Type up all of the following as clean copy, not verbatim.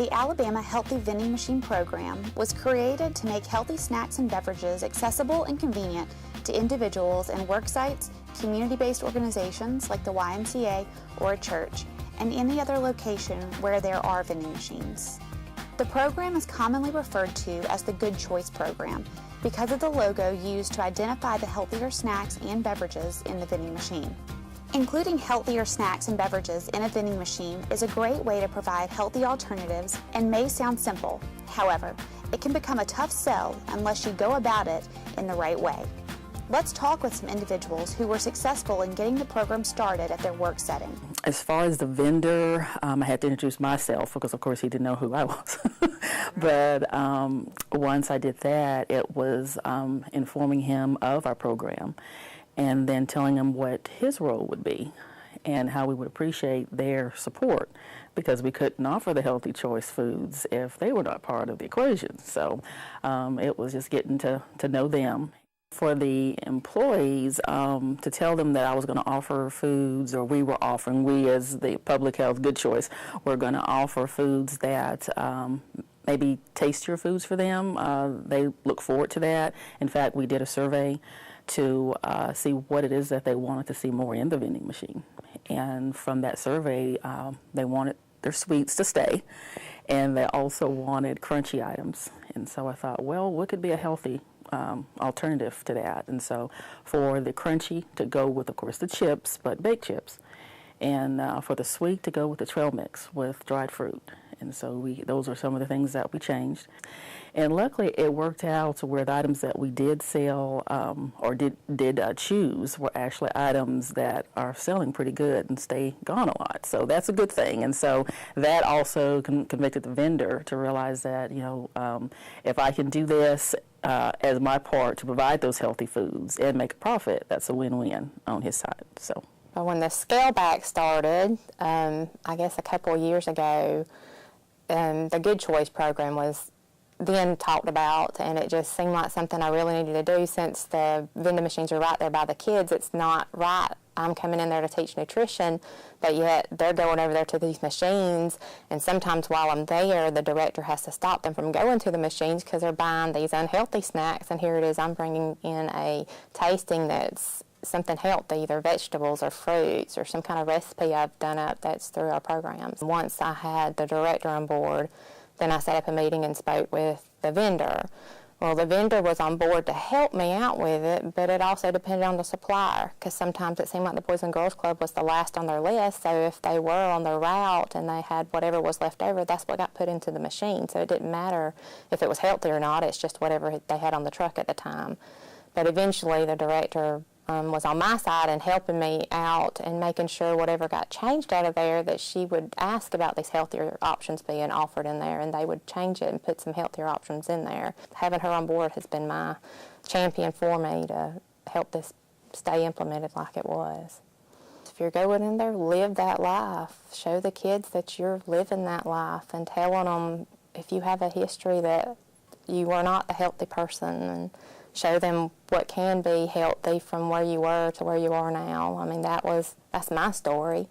The Alabama Healthy Vending Machine Program was created to make healthy snacks and beverages accessible and convenient to individuals and work sites, community-based organizations like the YMCA or a church, and any other location where there are vending machines. The program is commonly referred to as the Good Choice Program because of the logo used to identify the healthier snacks and beverages in the vending machine. Including healthier snacks and beverages in a vending machine is a great way to provide healthy alternatives and may sound simple. However, it can become a tough sell unless you go about it in the right way. Let's talk with some individuals who were successful in getting the program started at their work setting. As far as the vendor, I had to introduce myself because, of course, he didn't know who I was. But once I did that, it was informing him of our program and then telling him what his role would be and how we would appreciate their support, because we couldn't offer the healthy choice foods if they were not part of the equation. So it was just getting to know them. For the employees, to tell them that I was going to offer foods, or we were offering, we as the public health Good Choice, were going to offer foods that maybe tastier foods for them. They look forward to that. In fact, we did a survey to see what it is that they wanted to see more in the vending machine. And from that survey, they wanted their sweets to stay, and they also wanted crunchy items. And so I thought, well, what could be a healthy alternative to that? And so for the crunchy to go with, of course, the chips, but baked chips, and for the sweet to go with the trail mix with dried fruit. And so those are some of the things that we changed. And luckily it worked out to where the items that we did sell or did choose were actually items that are selling pretty good and stay gone a lot. So that's a good thing. And so that also convicted the vendor to realize that, you know, if I can do this as my part to provide those healthy foods and make a profit, that's a win-win on his side. So. But when the scale back started, I guess a couple of years ago, the Good Choice program was then talked about, and it just seemed like something I really needed to do since the vending machines are right there by the kids. It's not right. I'm coming in there to teach nutrition, but yet they're going over there to these machines, and sometimes while I'm there, the director has to stop them from going to the machines because they're buying these unhealthy snacks, and here it is, I'm bringing in a tasting that's something healthy, either vegetables or fruits or some kind of recipe I've done up that's through our programs. Once I had the director on board, then I set up a meeting and spoke with the vendor. Well, the vendor was on board to help me out with it, but it also depended on the supplier, because sometimes it seemed like the Boys and Girls Club was the last on their list, so if they were on their route and they had whatever was left over, that's what got put into the machine. So it didn't matter if it was healthy or not, it's just whatever they had on the truck at the time. But eventually the director was on my side and helping me out and making sure whatever got changed out of there, that she would ask about these healthier options being offered in there, and they would change it and put some healthier options in there. Having her on board has been my champion for me to help this stay implemented like it was. If you're going in there, live that life. Show the kids that you're living that life and telling them if you have a history that you are not a healthy person, and show them what can be healthy from where you were to where you are now. I mean, that's my story.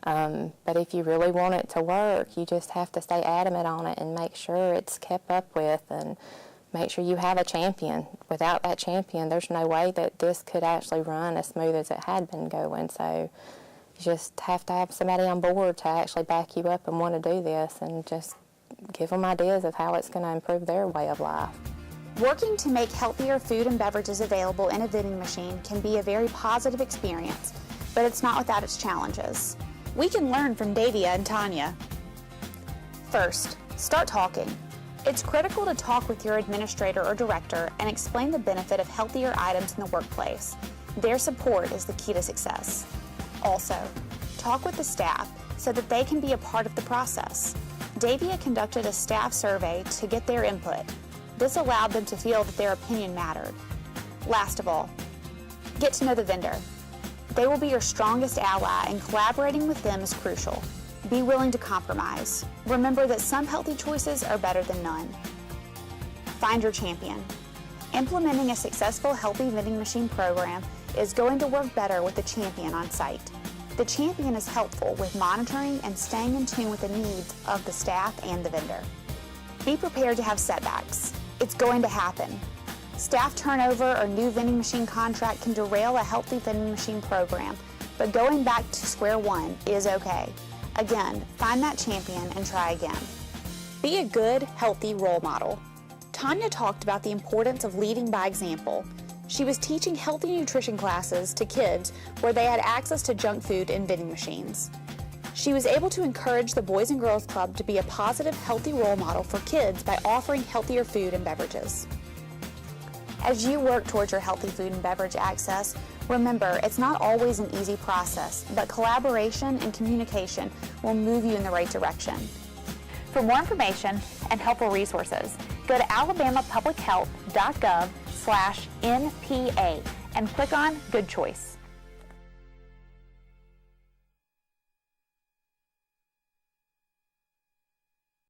But if you really want it to work, you just have to stay adamant on it and make sure it's kept up with, and make sure you have a champion. Without that champion, there's no way that this could actually run as smooth as it had been going. So you just have to have somebody on board to actually back you up and want to do this, and just give them ideas of how it's going to improve their way of life. Working to make healthier food and beverages available in a vending machine can be a very positive experience, but it's not without its challenges. We can learn from Davia and Tanya. First, start talking. It's critical to talk with your administrator or director and explain the benefit of healthier items in the workplace. Their support is the key to success. Also, talk with the staff so that they can be a part of the process. Davia conducted a staff survey to get their input. This allowed them to feel that their opinion mattered. Last of all, get to know the vendor. They will be your strongest ally, and collaborating with them is crucial. Be willing to compromise. Remember that some healthy choices are better than none. Find your champion. Implementing a successful healthy vending machine program is going to work better with a champion on site. The champion is helpful with monitoring and staying in tune with the needs of the staff and the vendor. Be prepared to have setbacks. It's going to happen. Staff turnover or new vending machine contract can derail a healthy vending machine program, but going back to square one is okay. Again, find that champion and try again. Be a good, healthy role model. Tanya talked about the importance of leading by example. She was teaching healthy nutrition classes to kids where they had access to junk food and vending machines. She was able to encourage the Boys and Girls Club to be a positive, healthy role model for kids by offering healthier food and beverages. As you work towards your healthy food and beverage access, remember it's not always an easy process, but collaboration and communication will move you in the right direction. For more information and helpful resources, go to alabamapublichealth.gov/NPA and click on Good Choice.